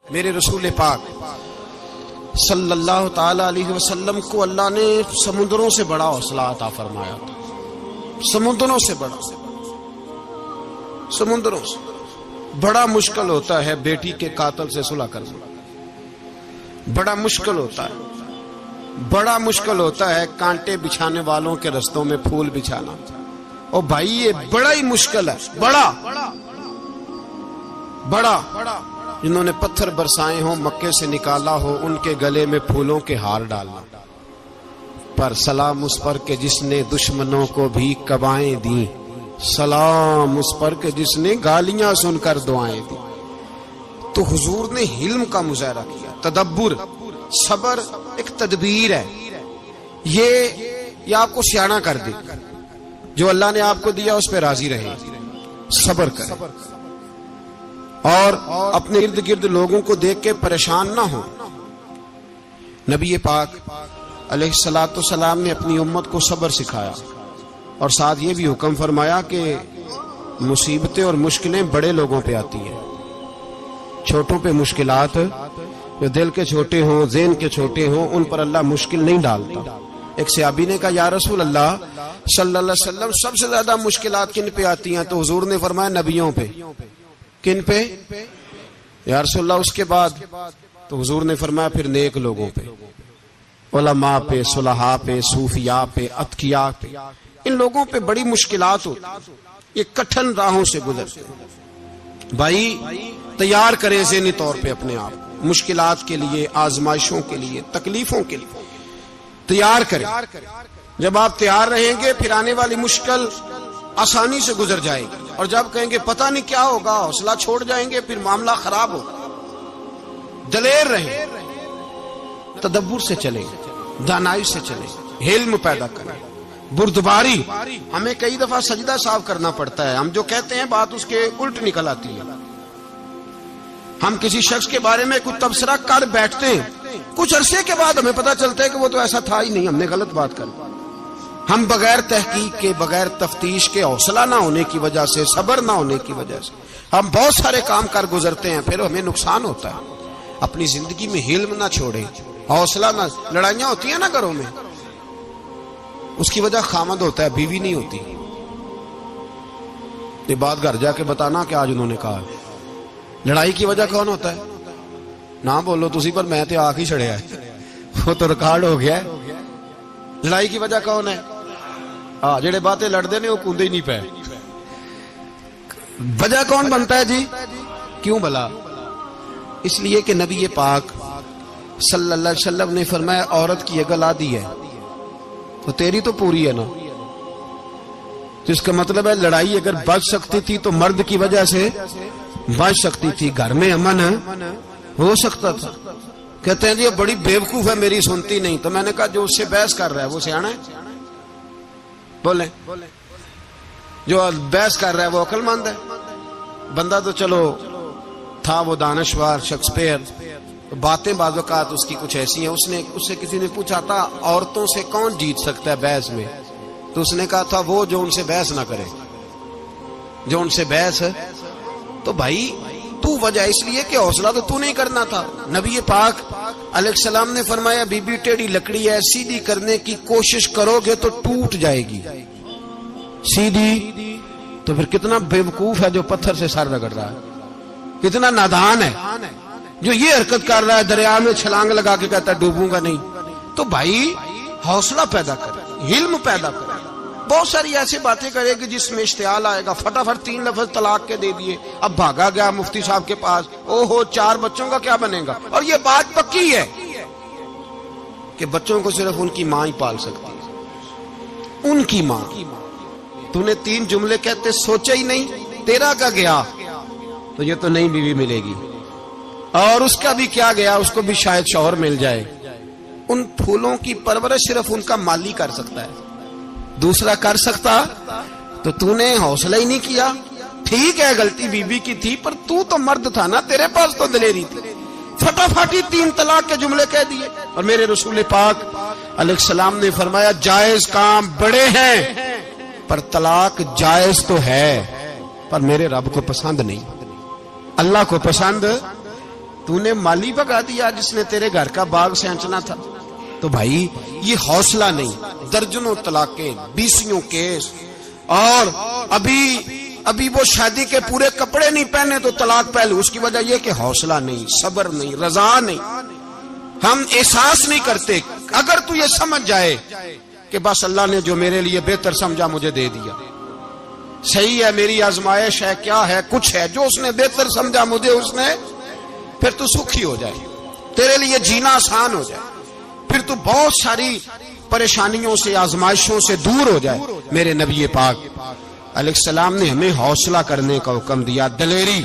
میرے رسول پاک صلی اللہ تعالی علیہ وسلم کو اللہ نے سمندروں سے بڑا حوصلہ عطا فرمایا تھا. سمندروں سے بڑا، سمندروں سے بڑا مشکل ہوتا ہے بیٹی کے قاتل سے صلح کرنا. بڑا مشکل ہوتا ہے، بڑا مشکل ہوتا ہے کانٹے بچھانے والوں کے رستوں میں پھول بچھانا. او بھائی یہ بڑا ہی مشکل ہے، بڑا بڑا. جنہوں نے پتھر برسائے ہوں، مکے سے نکالا ہو، ان کے گلے میں پھولوں کے ہار ڈالنا. پر سلام اس پر کہ جس نے دشمنوں کو بھی قبائیں دیں، سلام اس پر کہ جس نے گالیاں سن کر دعائیں دی. تو حضور نے حلم کا مظاہرہ کیا، تدبر، صبر ایک تدبیر ہے. یہ آپ کو سیاںا کر دے. جو اللہ نے آپ کو دیا اس پہ راضی رہے، صبر کرے، اور اپنے ارد گرد لوگوں کو دیکھ کے پریشان نہ ہو. نبی پاک علیہ الصلوۃ والسلام نے اپنی امت کو صبر سکھایا، اور ساتھ یہ بھی حکم فرمایا کہ مصیبتیں اور مشکلیں بڑے لوگوں پہ آتی ہیں، چھوٹوں پہ مشکلات، جو دل کے چھوٹے ہوں، ذہن کے چھوٹے ہوں، ان پر اللہ مشکل نہیں ڈالتا. ایک صحابی نے کہا یا رسول اللہ صلی اللہ علیہ وسلم سب سے زیادہ مشکلات کن پہ آتی ہیں؟ تو حضور نے فرمایا نبیوں پہ. کن پہ یا رسول اللہ؟ اس کے بعد تو حضور نے فرمایا پھر نیک لوگوں پہ، علماء پہ، صلحاء پہ، صوفیاء پہ، اتقیاء پہ. ان لوگوں پہ بڑی مشکلات ہوتی، یہ کٹھن راہوں سے گزرتے ہیں. بھائی تیار کریں ذہنی طور پہ اپنے آپ مشکلات کے لیے، آزمائشوں کے لیے، تکلیفوں کے لیے تیار کریں. جب آپ تیار رہیں گے پھر آنے والی مشکل آسانی سے گزر جائے گی. اور جب کہیں گے پتہ نہیں کیا ہوگا، حوصلہ چھوڑ جائیں گے، پھر معاملہ خراب ہوگا. دلیر رہیں، تدبر سے چلیں، دانائی سے چلیں، علم پیدا کریں، بردباری. ہمیں کئی دفعہ سجدہ صاف کرنا پڑتا ہے، ہم جو کہتے ہیں بات اس کے الٹ نکل آتی ہے. ہم کسی شخص کے بارے میں کچھ تبصرہ کر بیٹھتے ہیں، کچھ عرصے کے بعد ہمیں پتہ چلتا ہے کہ وہ تو ایسا تھا ہی نہیں، ہم نے غلط بات کر. ہم بغیر تحقیق کے، بغیر تفتیش کے، حوصلہ نہ ہونے کی وجہ سے، صبر نہ ہونے کی وجہ سے ہم بہت سارے کام کر گزرتے ہیں، پھر ہمیں نقصان ہوتا ہے. اپنی زندگی میں حلم نہ چھوڑیں، حوصلہ نہ. لڑائیاں ہوتی ہیں نا گھروں میں، اس کی وجہ خامد ہوتا ہے، بیوی نہیں ہوتی. یہ بات گھر جا کے بتانا کہ آج انہوں نے کہا. لڑائی کی وجہ کون ہوتا ہے؟ نہ بولو تسی، پر میں تے آخ ہی چھڑیا ہے، وہ تو ریکارڈ ہو گیا ہے. لڑائی کی وجہ کون ہے؟ جڑے باتیں لڑتے ہیں وہ کندے ہی نہیں پے. وجہ کون بنتا ہے جی؟ کیوں بلا؟ اس لیے کہ نبی پاک صلی اللہ علیہ وسلم نے فرمایا عورت کی اگر آدھی ہے تو تیری تو پوری ہے نا. جس کا مطلب ہے لڑائی اگر بچ سکتی تھی تو مرد کی وجہ سے بچ سکتی تھی، گھر میں امن ہو سکتا تھا. کہتے ہیں جی بڑی بیوقوف ہے، میری سنتی نہیں. تو میں نے کہا جو اس سے بحث کر رہا ہے وہ سیاںا ہے؟ بولیں، جو بحث کر رہا ہے وہ عقل مند ہے؟ بندہ تو چلو تھا وہ دانشور شیکسپیئر، باتیں بعض اوقات اس کی کچھ ایسی ہیں. اس سے کسی نے پوچھا تھا عورتوں سے کون جیت سکتا ہے بحث میں؟ تو اس نے کہا تھا وہ جو ان سے بحث نہ کرے، جو ان سے بحث. تو بھائی تو وجہ اس لیے کہ حوصلہ تو نہیں کرنا تھا. نبی پاک علیہ السلام نے فرمایا بی بی ٹیڑھی لکڑی ہے، سیدھی کرنے کی کوشش کرو گے تو ٹوٹ جائے گی. سیدھی تو پھر کتنا بیوقوف ہے جو پتھر سے سر رگڑ رہا ہے، کتنا نادان ہے جو یہ حرکت کر رہا ہے، دریا میں چھلانگ لگا کے کہتا ہے ڈوبوں گا نہیں. تو بھائی حوصلہ پیدا کرے، علم پیدا کرے. بہت ساری ایسی باتیں کرے کہ جس میں اشتعال آئے گا. فٹافٹ 3 لفظ طلاق کے دے دیے، اب بھاگا گیا مفتی صاحب کے پاس، او ہو 4 بچوں کا کیا بنے گا. اور یہ بات پکی ہے کہ بچوں کو صرف ان کی ماں ہی پال سکتی ہے، ان کی ماں. تو نے 3 جملے کہتے سوچا ہی نہیں، تیرا کا گیا تو یہ تو نئی بیوی ملے گی، اور اس کا بھی کیا گیا، اس کو بھی شاید شوہر مل جائے. ان پھولوں کی پرورش صرف ان کا مالی کر سکتا ہے، دوسرا کر سکتا. تو نے حوصلہ ہی نہیں کیا. ٹھیک ہے غلطی بی بی کی تھی، پر تو مرد تھا نا، تیرے پاس تو دلیری تھی. فٹافٹ 3 طلاق کے جملے کہہ دیے. اور میرے رسول پاک علیہ السلام نے فرمایا جائز کام بڑے ہیں، پر طلاق جائز تو ہے، پر میرے رب کو پسند نہیں، اللہ کو پسند تو نے مالی بگا دیا جس نے تیرے گھر کا باغ سینچنا تھا. تو بھائی یہ حوصلہ نہیں. درجنوں طلاقیں، 20 کیس، اور ابھی وہ شادی کے پورے کپڑے نہیں پہنے تو طلاق پہلے. اس کی وجہ یہ کہ حوصلہ نہیں، صبر نہیں، رضا نہیں. ہم احساس نہیں کرتے. اگر تو یہ سمجھ جائے کہ بس اللہ نے جو میرے لیے بہتر سمجھا مجھے دے دیا، صحیح ہے، میری آزمائش ہے، کیا ہے، کچھ ہے جو اس نے بہتر سمجھا مجھے، اس نے، پھر تو سکھی ہو جائے، تیرے لیے جینا آسان ہو جائے، پھر تو بہت ساری پریشانیوں سے، آزمائشوں سے دور ہو جائے. میرے نبی پاک علیہ السلام نے ہمیں حوصلہ کرنے کا حکم دیا، دلیری.